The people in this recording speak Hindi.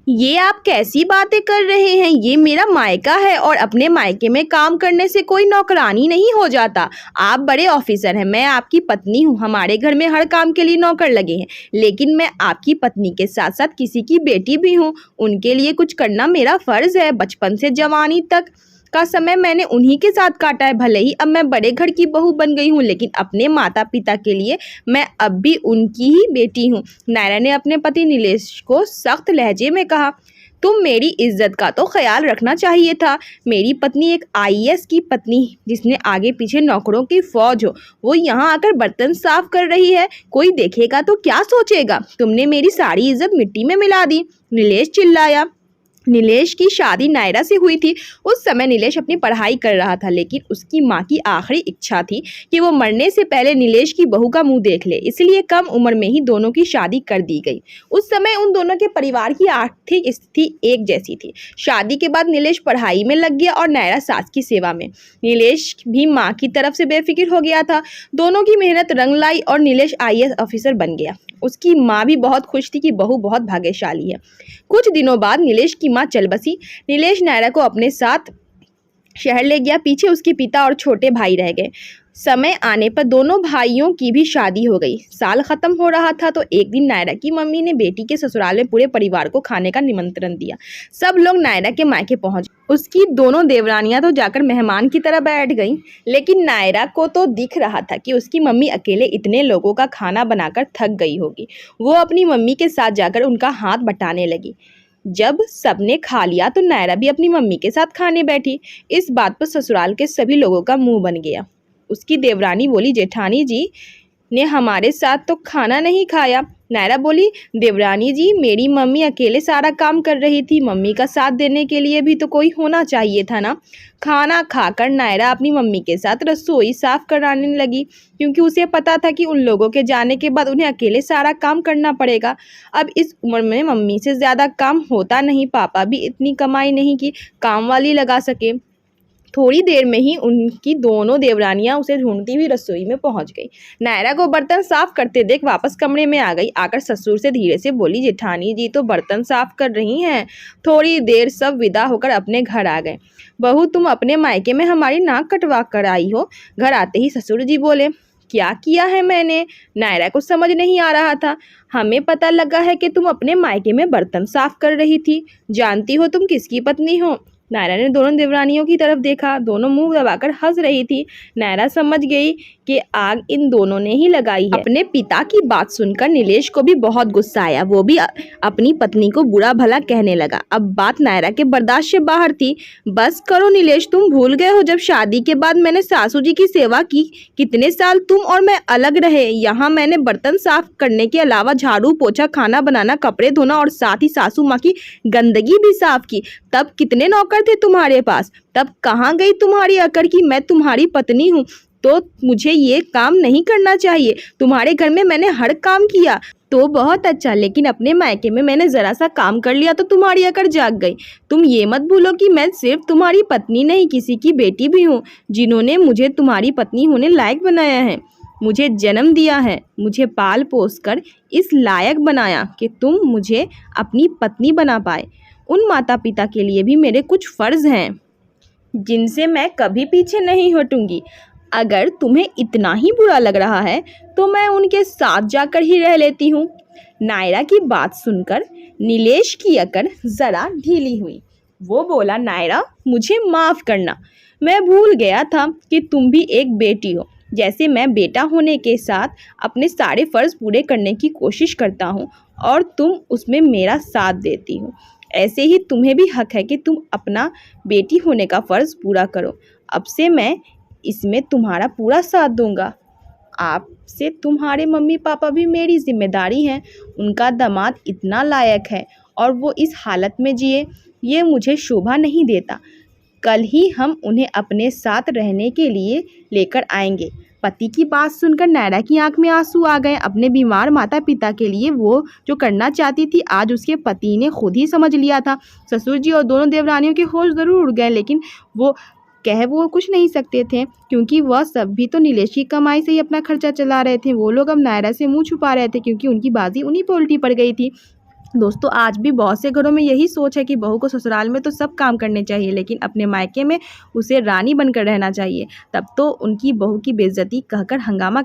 ये आप कैसी बातें कर रहे हैं? ये मेरा मायका है और अपने मायके में काम करने से कोई नौकरानी नहीं हो जाता। आप बड़े ऑफिसर हैं, मैं आपकी पत्नी हूँ, हमारे घर में हर काम के लिए नौकर लगे हैं। लेकिन मैं आपकी पत्नी के साथ-साथ किसी की बेटी भी हूँ, उनके लिए कुछ करना मेरा फ़र्ज़ है। बचपन से जवानी तक का समय मैंने उन्हीं के साथ काटा है। भले ही अब मैं बड़े घर की बहू बन गई हूँ, लेकिन अपने माता-पिता के लिए मैं अब भी उनकी ही बेटी हूँ। नायरा ने अपने पति नीलेश को सख्त लहजे में कहा। तुम मेरी इज्जत का तो ख्याल रखना चाहिए था। मेरी पत्नी एक आईएएस की पत्नी जिसने आगे पीछे नौकरों की फौज हो, वो यहाँ आकर बर्तन साफ कर रही है। कोई देखेगा तो क्या सोचेगा? तुमने मेरी सारी इज्जत मिट्टी में मिला दी। नीलेश चिल्लाया। नीलेश की शादी नायरा से हुई थी। उस समय नीलेश अपनी पढ़ाई कर रहा था, लेकिन उसकी माँ की आखिरी इच्छा थी कि वो मरने से पहले नीलेश की बहू का मुंह देख ले, इसलिए कम उम्र में ही दोनों की शादी कर दी गई। उस समय उन दोनों के परिवार की आर्थिक स्थिति एक जैसी थी। शादी के बाद नीलेश पढ़ाई में लग गया और नायरा सास की सेवा में। नीलेश भी माँ की तरफ से बेफिक्र हो गया था। दोनों की मेहनत रंग लाई और नीलेश आईएएस ऑफिसर बन गया। उसकी माँ भी बहुत खुश थी कि बहू बहुत भाग्यशाली है। कुछ दिनों बाद नीलेश की माँ चल बसी। नीलेश नायरा को अपने साथ शहर ले गया। पीछे उसके पिता और छोटे भाई रह गए। समय आने पर दोनों भाइयों की भी शादी हो गई। साल खत्म हो रहा था तो एक दिन नायरा की मम्मी ने बेटी के ससुराल में पूरे परिवार को खाने का निमंत्रण दिया। सब लोग नायरा के मायके पहुंच गए। उसकी दोनों देवरानियां तो जाकर मेहमान की तरह बैठ गईं, लेकिन नायरा को तो दिख रहा था कि उसकी मम्मी अकेले इतने लोगों का खाना बनाकर थक गई होगी। वो अपनी मम्मी के साथ जाकर उनका हाथ बटाने लगी। जब सबने खा लिया तो नायरा भी अपनी मम्मी के साथ खाने बैठी। इस बात पर ससुराल के सभी लोगों का मुंह बन गया। उसकी देवरानी बोली, जेठानी जी ने हमारे साथ तो खाना नहीं खाया। नायरा बोली, देवरानी जी मेरी मम्मी अकेले सारा काम कर रही थी, मम्मी का साथ देने के लिए भी तो कोई होना चाहिए था ना। खाना खाकर नायरा अपनी मम्मी के साथ रसोई साफ कराने लगी, क्योंकि उसे पता था कि उन लोगों के जाने के बाद उन्हें अकेले सारा काम करना पड़ेगा। अब इस उम्र में मम्मी से ज़्यादा काम होता नहीं। पापा भी इतनी कमाई नहीं की काम वाली लगा सके। थोड़ी देर में ही उनकी दोनों देवरानियां उसे ढूंढती हुई रसोई में पहुंच गई। नायरा को बर्तन साफ करते देख वापस कमरे में आ गई। आकर ससुर से धीरे से बोली, जेठानी जी तो बर्तन साफ कर रही हैं। थोड़ी देर सब विदा होकर अपने घर आ गए। बहू तुम अपने मायके में हमारी नाक कटवा कर आई हो। घर आते ही ससुर जी बोले, क्या किया है मैंने? नायरा को समझ नहीं आ रहा था। हमें पता लगा है कि तुम अपने मायके में बर्तन साफ कर रही थी। जानती हो तुम किसकी पत्नी हो? नायरा ने दोनों देवरानियों की तरफ देखा। दोनों मुंह दबाकर हंस रही थी। नायरा समझ गई कि आग इन दोनों ने ही लगाई है। अपने पिता की बात सुनकर नीलेश को भी बहुत गुस्सा आया। वो भी अपनी पत्नी को बुरा भला कहने लगा। अब बात नायरा के बर्दाश्त से बाहर थी। बस करो नीलेश, तुम भूल गए हो जब शादी के बाद मैंने सासू जी की सेवा की। कितने साल तुम और मैं अलग रहे। यहाँ मैंने बर्तन साफ करने के अलावा झाड़ू पोछा, खाना बनाना, कपड़े धोना और साथ ही सासू माँ की गंदगी भी साफ की। तब कितने नौकर थे तुम्हारे पास? तब कहाँ गई तुम्हारी अकड़ कि मैं तुम्हारी पत्नी हूँ तो मुझे ये काम नहीं करना चाहिए? तुम्हारे घर में मैंने हर काम किया तो बहुत अच्छा, लेकिन अपने मायके में मैंने जरा सा काम कर लिया तो तुम्हारी अकड़ जाग गई। तुम ये मत भूलो कि मैं सिर्फ तुम्हारी पत्नी नहीं, किसी की बेटी भी हूँ, जिन्होंने मुझे तुम्हारी पत्नी होने लायक बनाया है। मुझे जन्म दिया है, मुझे पाल पोस कर इस लायक बनाया कि तुम मुझे अपनी पत्नी बना पाए। उन माता पिता के लिए भी मेरे कुछ फ़र्ज़ हैं जिनसे मैं कभी पीछे नहीं हटूंगी। अगर तुम्हें इतना ही बुरा लग रहा है तो मैं उनके साथ जाकर ही रह लेती हूँ। नायरा की बात सुनकर नीलेश की अकड़ ज़रा ढीली हुई। वो बोला, नायरा मुझे माफ़ करना, मैं भूल गया था कि तुम भी एक बेटी हो। जैसे मैं बेटा होने के साथ अपने सारे फ़र्ज़ पूरे करने की कोशिश करता हूँ और तुम उसमें मेरा साथ देती हो, ऐसे ही तुम्हें भी हक है कि तुम अपना बेटी होने का फ़र्ज़ पूरा करो। अब से मैं इसमें तुम्हारा पूरा साथ दूंगा। आपसे तुम्हारे मम्मी पापा भी मेरी जिम्मेदारी हैं। उनका दामाद इतना लायक है और वो इस हालत में जिए, ये मुझे शोभा नहीं देता। कल ही हम उन्हें अपने साथ रहने के लिए लेकर आएंगे। पति की बात सुनकर नायरा की आंख में आंसू आ गए। अपने बीमार माता पिता के लिए वो जो करना चाहती थी आज उसके पति ने खुद ही समझ लिया था। ससुर जी और दोनों देवरानियों के होश जरूर उड़ गए, लेकिन वो कुछ नहीं सकते थे, क्योंकि वह सब भी तो नीलेश की कमाई से ही अपना खर्चा चला रहे थे। वो लोग अब नायरा से मुंह छुपा रहे थे, क्योंकि उनकी बाजी उन्हीं पर उल्टी पड़ गई थी। दोस्तों आज भी बहुत से घरों में यही सोच है कि बहू को ससुराल में तो सब काम करने चाहिए, लेकिन अपने मायके में उसे रानी बनकर रहना चाहिए। तब तो उनकी बहू की बेइज्जती कहकर हंगामा